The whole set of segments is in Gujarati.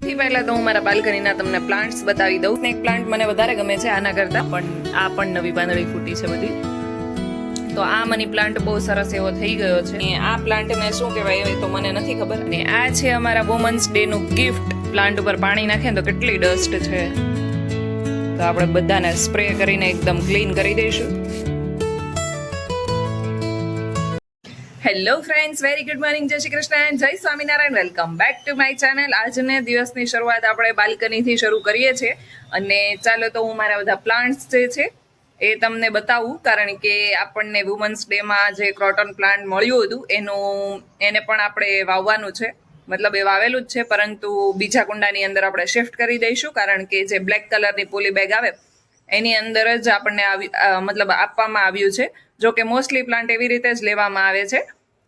સૌથી પહેલા તો હું મારા બાલ્કનીના તમને પ્લાન્ટ્સ બતાવી દઉં. સ્નેક પ્લાન્ટ મને વધારે ગમે છે આના કરતા, પણ આ પણ નવી પાંદડી ફૂટી છે બધી. તો આ મની પ્લાન્ટ બહુ સરસ એવો થઈ ગયો છે. આ પ્લાન્ટને શું કહેવાય એ તો મને નથી ખબર. અને આ છે અમારા વુમન્સ ડે નું ગિફ્ટ. પ્લાન્ટ ઉપર પાણી નાખે તો કેટલી ડસ્ટ છે, તો આપણે બધાને સ્પ્રે કરીને એકદમ ક્લીન કરી દઈશું. Hello friends, very good morning, જય શ્રી કૃષ્ણ, જય Swaminarayan. Welcome back to my channel. આજને દિવસની શરૂઆત આપણે બાલ્કનીથી શરૂ કરીએ છીએ. અને ચાલો તો હું મારા બધા પ્લાન્ટ્સ જે છે એ તમને બતાવું, કારણ કે આપણને વુમન્સ ડેમાં જે ક્રોટન પ્લાન્ટ મળ્યું હતું એને પણ આપણે વાવવાનું છે. મતલબ એ વાવેલું જ છે, પરંતુ બીજા કુંડાની અંદર આપણે શિફ્ટ કરી દઈશું, કારણ કે જે બ્લેક કલરની પોલી બેગ આવે એની અંદર જ આપણને મતલબ આપવામાં આવ્યું છે. જો કે મોસ્ટલી પ્લાન્ટ એવી રીતે જ લેવામાં આવે છે,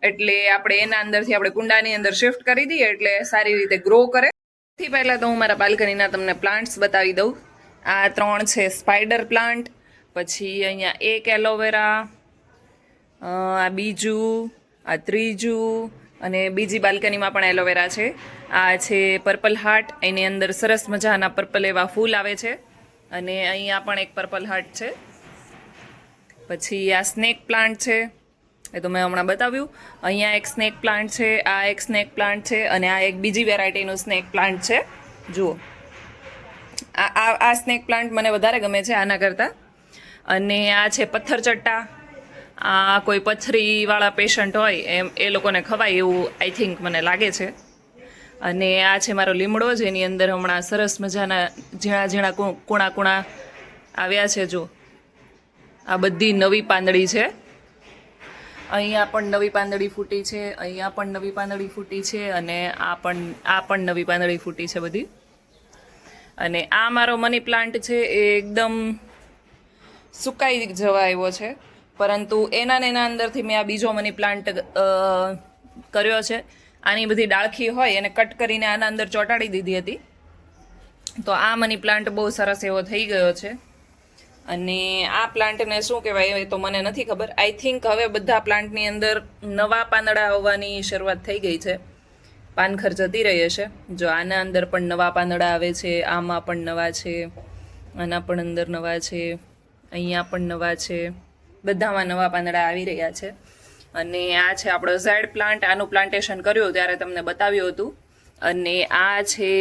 એટલે આપણે એના અંદરથી આપણે કુંડાની અંદર શિફ્ટ કરી દઈએ એટલે સારી રીતે ગ્રો કરે. સૌથી પહેલાં તો હું મારા બાલ્કનીના તમને પ્લાન્ટ્સ બતાવી દઉં. આ 3 છે સ્પાઈડર પ્લાન્ટ, પછી અહીંયા એક એલોવેરા, આ બીજું, આ ત્રીજું, અને બીજી બાલ્કનીમાં પણ એલોવેરા છે. આ છે પર્પલ હાર્ટ, એની અંદર સરસ મજાના પર્પલ એવા ફૂલ આવે છે. અને અહીંયા પણ એક પર્પલ હાર્ટ છે. પછી આ સ્નેક પ્લાન્ટ છે, એ તો મેં હમણાં બતાવ્યું. અહીંયા એક સ્નેક પ્લાન્ટ છે, આ એક સ્નેક પ્લાન્ટ છે, અને આ એક બીજી વેરાયટીનું સ્નેક પ્લાન્ટ છે. જુઓ, આ સ્નેક પ્લાન્ટ મને વધારે ગમે છે આના કરતાં. અને આ છે પથ્થર ચટ્ટા. આ કોઈ પથરીવાળા પેશન્ટ હોય એ લોકોને ખવાય એવું આઈ થિંક મને લાગે છે. અને આ છે મારો લીમડો, જેની અંદર હમણાં સરસ મજાના ઝીણા ઝીણા કૂણા આવ્યા છે. જો આ બધી નવી પાંદડી છે. અહીંયા પણ નવી પાંદડી ફૂટી છે, અહીંયા પણ નવી પાંદડી ફૂટી છે, અને આ પણ નવી પાંદડી ફૂટી છે બધી. અને આ મારો મની પ્લાન્ટ છે એ એકદમ સુકાઈ જવા આવ્યો છે, પરંતુ એના અંદરથી મેં આ બીજો મની પ્લાન્ટ કર્યો છે. આની બધી ડાળખી હોય એને કટ કરીને આના અંદર ચોંટાડી દીધી હતી, તો આ મની પ્લાન્ટ બહુ સરસ એવો થઈ ગયો છે. અને આ પ્લાન્ટને શું કહેવાય એ તો મને નથી ખબર. આઈ થિંક હવે બધા પ્લાન્ટની અંદર નવા પાંદડા આવવાની શરૂઆત થઈ ગઈ છે, પાનખર જતી રહી હશે. જો આના અંદર પણ નવા પાંદડા આવે છે, આમાં પણ નવા છે, આના પણ અંદર નવા છે, અહીંયા પણ નવા છે, બધામાં નવા પાંદડા આવી રહ્યા છે. અને આ છે આપણો ઝેડ પ્લાન્ટ. આનું પ્લાન્ટેશન કર્યું ત્યારે તમને બતાવ્યું હતું. અને આ છે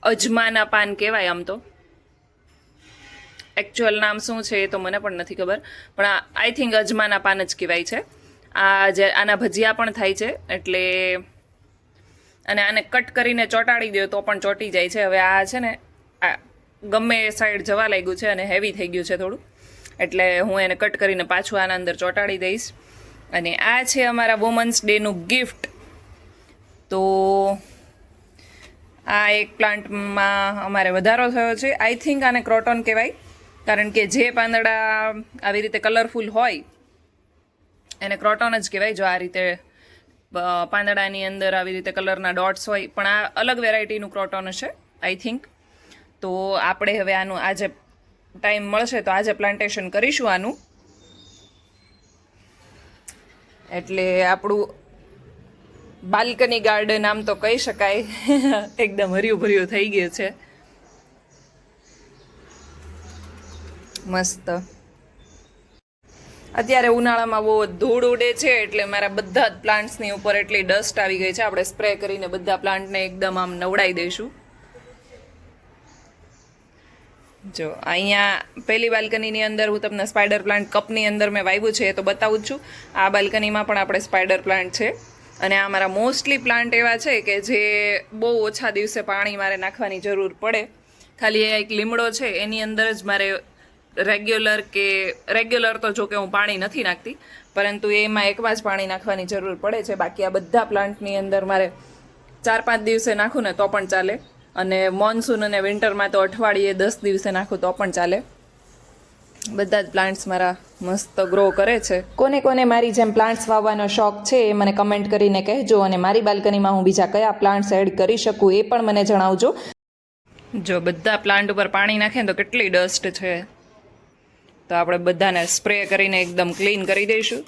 અજમાના પાન કહેવાય આમ તો. એકચ્યુઅલ નામ શું છે એ તો મને પણ નથી ખબર, પણ આઈ થિંક અજમાના પાન જ કહેવાય છે. આના ભજીયા પણ થાય છે, એટલે અને આને કટ કરીને ચોંટાડી દો તો પણ ચોંટી જાય છે. હવે આ છે ને આ ગમે સાઈડ જવા લાગ્યું છે અને હેવી થઈ ગયું છે થોડું, એટલે હું એને કટ કરીને પાછું આના અંદર ચોંટાડી દઈશ. અને આ છે અમારા વુમન્સ ડેનું ગિફ્ટ. તો આ એક પ્લાન્ટમાં અમારે વધારો થયો છે. આઈ થિંક આને ક્રોટન કહેવાય, કારણ કે જે પાંદડા આવી રીતે કલરફુલ હોય એને ક્રોટન જ કહેવાય. જો આ રીતે પાંદડાની અંદર આવી રીતે કલરના ડોટ્સ હોય, પણ આ અલગ વેરાયટીનું ક્રોટન હશે આઈ થિંક. તો આપણે હવે આનું આજે ટાઈમ મળશે તો આજે પ્લાન્ટેશન કરીશું આનું, એટલે આપણું બાલ્કની ગાર્ડન આમ તો કહી શકાય એકદમ હર્યું ભર્યું થઈ ગયું છે. મસ્ત. અત્યારે ઉનાળામાં બહુ ધૂળ ઉડે છે, એટલે મારા બધા જ પ્લાન્ટ્સની ઉપર એટલી ડસ્ટ આવી ગઈ છે. આપણે સ્પ્રે કરીને બધા પ્લાન્ટને એકદમ આમ નવડાવી દઈશું. જો અહીંયા પહેલી બાલ્કનીની અંદર હું તમને સ્પાઈડર પ્લાન્ટ કપની અંદર મેં વાવ્યું છે એ તો બતાવું જ છું. આ બાલ્કનીમાં પણ આપણે સ્પાઈડર પ્લાન્ટ છે. અને આ મારા મોસ્ટલી પ્લાન્ટ એવા છે કે જે બહુ ઓછા દિવસે પાણી મારે નાખવાની જરૂર પડે. ખાલી એક લીમડો છે એની અંદર જ મારે રેગ્યુલર તો જો કે હું પાણી નથી નાખતી, પરંતુ એમાં એકમાં જ પાણી નાખવાની જરૂર પડે છે. બાકી આ બધા પ્લાન્ટની અંદર મારે 4-5 દિવસે નાખું ને તો પણ ચાલે, અને મોન્સૂન અને વિન્ટરમાં તો અઠવાડિયે 10 દિવસે નાખું તો પણ ચાલે. બધા જ પ્લાન્ટ્સ મારા મસ્ત ગ્રો કરે છે. કોને કોને મારી જેમ પ્લાન્ટ્સ વાવવાનો શોખ છે એ મને કમેન્ટ કરીને કહેજો, અને મારી બાલ્કનીમાં હું બીજા કયા પ્લાન્ટ્સ એડ કરી શકું એ પણ મને જણાવજો. જો બધા પ્લાન્ટ ઉપર પાણી નાખે તો કેટલી ડસ્ટ છે, તો આપણે બધાને સ્પ્રે કરીને એકદમ ક્લીન કરી દઈશું,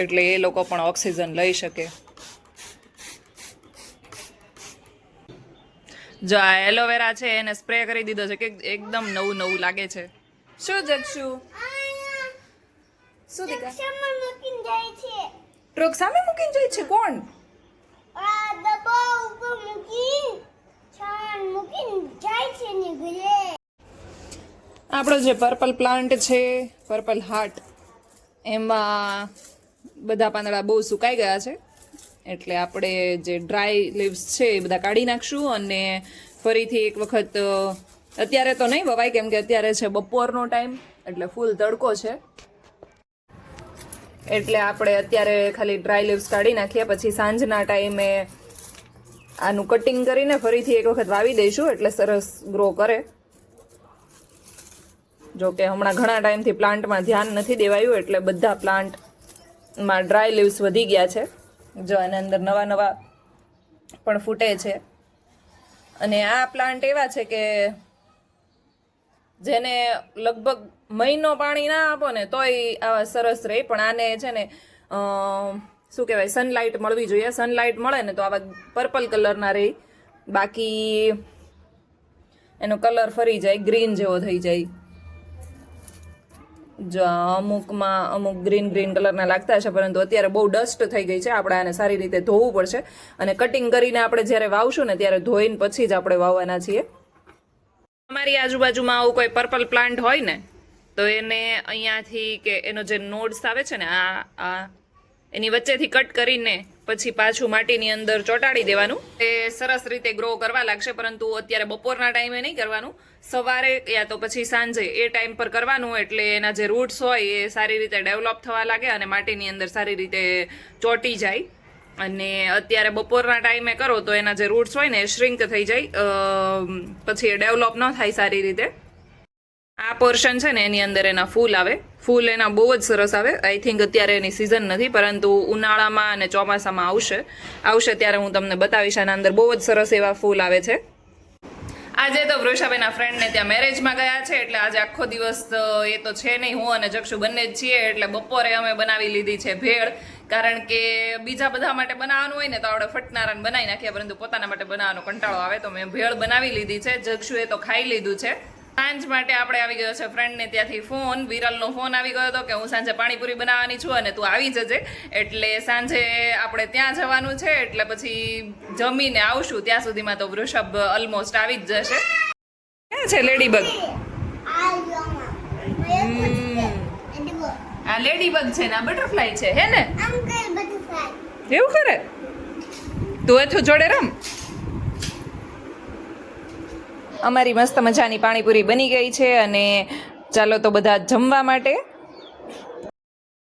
એટલે એ લોકો પણ ઓક્સિજન લઈ શકે. જો આ એલોવેરા છે એને સ્પ્રે કરી દીધો છે કે એકદમ નવું નવું લાગે છે. શું જગશું? શું દીકા? ટ્રક સામે મૂકીને જાય છે કોણ? આપણો જે પર્પલ પ્લાન્ટ છે, પર્પલ હાર્ટ, એમાં બધા પાંદડા બહુ સુકાઈ ગયા છે, એટલે આપણે જે ડ્રાય લીવ્સ છે એ બધા કાઢી નાખશું અને ફરીથી એક વખત અત્યારે તો નહીં વવાય કેમ કે અત્યારે છે બપોરનો ટાઈમ એટલે ફૂલ તડકો છે, એટલે આપણે અત્યારે ખાલી ડ્રાય લીવ્સ કાઢી નાખીએ, પછી સાંજના ટાઈમે આનું કટિંગ કરીને ફરીથી એક વખત વાવી દઈશું એટલે સરસ ગ્રો કરે. જો કે હમણાં ઘણા ટાઈમથી પ્લાન્ટમાં ધ્યાન નથી દેવાયું એટલે બધા પ્લાન્ટમાં ડ્રાય લીવ્સ વધી ગયા છે. જો આના અંદર નવા નવા પણ ફૂટે છે અને આ પ્લાન્ટ એવા છે કે જેને લગભગ મહિનો પાણી ના આપો ને તોય આવા સરસ રહે, પણ આને છે ને શું કહેવાય સનલાઇટ મળવી જોઈએ. સનલાઇટ મળે ને તો આવા પર્પલ કલરના રહે, બાકી એનો કલર ફરી જાય ગ્રીન જેવો થઈ જાય. જો અમુકમાં અમુક ગ્રીન ગ્રીન કલરના લાગતા છે, પરંતુ અત્યારે બહુ ડસ્ટ થઈ ગઈ છે, આપણે આને સારી રીતે ધોવું પડશે અને કટિંગ કરીને આપણે જ્યારે વાવશું ને ત્યારે ધોઈને પછી જ આપણે વાવવાના છીએ. અમારી આજુબાજુમાં આવું કોઈ પર્પલ પ્લાન્ટ હોય ને તો એને અહીંયાથી કે એનો જે નોડ્સ આવે છે ને આ એની વચ્ચેથી કટ કરીને પછી પાછું માટીની અંદર ચોંટાડી દેવાનું. એ સરસ રીતે ગ્રો કરવા લાગશે, પરંતુ અત્યારે બપોરના ટાઈમે નહીં કરવાનું, સવારે યા તો પછી સાંજે એ ટાઈમ પર કરવાનું, એટલે એના જે રૂટ્સ હોય એ સારી રીતે ડેવલપ થવા લાગે અને માટીની અંદર સારી રીતે ચોંટી જાય. અને અત્યારે બપોરના ટાઈમે કરો તો એના જે રૂટ્સ હોય ને એ શ્રિંક થઈ જાય, પછી એ ડેવલપ ન થાય સારી રીતે. આ પોર્શન છે ને એની અંદર એના ફૂલ આવે, ફૂલ એના બહુ જ સરસ આવે. આઈ થિંક અત્યારે એની સિઝન નથી, પરંતુ ઉનાળામાં અને ચોમાસામાં આવશે ત્યારે હું તમને બતાવીશ. આના અંદર બહુ જ સરસ એવા ફૂલ આવે છે. આજે તો વૃષાબેનના ફ્રેન્ડને ત્યાં મેરેજમાં ગયા છે, એટલે આજે આખો દિવસ એ તો છે નહીં, હું અને જક્ષુ બંને જ છીએ, એટલે બપોરે અમે બનાવી લીધી છે ભેળ. કારણ કે બીજા બધા માટે બનાવવાનું હોય ને તો આપણે ફટનારાને બનાવી નાખીએ, પરંતુ પોતાના માટે બનાવવાનો કંટાળો આવે તો મેં ભેળ બનાવી લીધી છે. જક્ષુએ તો ખાઈ લીધું છે. સાંજ માટે આપણે આવી ગયો છે ફ્રેન્ડને ત્યાંથી ફોન, વિરલનો ફોન આવી ગયો હતો કે હું સાંજે પાણીપુરી બનાવવાની છું અને તું આવી જજે, એટલે સાંજે આપણે ત્યાં જવાનું છે, એટલે પછી જમીને આવશું. ત્યાં સુધીમાં તો વૃષભ ઓલમોસ્ટ આવી જ જશે. ક્યાં છે લેડીબગ? આ લેડીબગ છે ને આ બટરફ્લાય છે, હે ને? એવું કરે? તું એથું જોડે રમ. અમારી મસ્ત મજાની પાણીપુરી બની ગઈ છે અને ચાલો તો બધા જમવા માટે.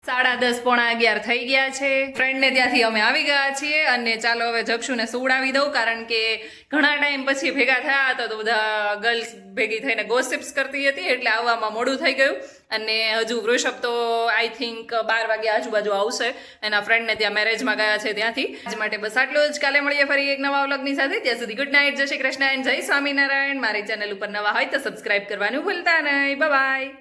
10:30 પોણા 11 થઈ ગયા છે. ફ્રેન્ડને ત્યાંથી અમે આવી ગયા છીએ અને ચાલો હવે જક્ષુને સુવડાવી દઉં, કારણ કે ઘણા ટાઈમ પછી ભેગા થયા હતા તો બધા ગર્લ્સ ભેગી થઈને ગોસિપ્સ કરતી હતી, એટલે આવવામાં મોડું થઈ ગયું. અને હજુ વૃષભ તો આઈ થિંક 12 વાગ્યા આજુબાજુ આવશે, એના ફ્રેન્ડને ત્યાં મેરેજમાં ગયા છે ત્યાંથી. આજ માટે બસ આટલું જ. કાલે મળીએ ફરી એક નવા વ્લોગની સાથે. ત્યાં સુધી ગુડ નાઇટ, જય શ્રી કૃષ્ણ, જય સ્વામિનારાયણ. મારી ચેનલ ઉપર નવા હોય તો સબસ્ક્રાઇબ કરવાનું ભૂલતા નહીં. Bye bye.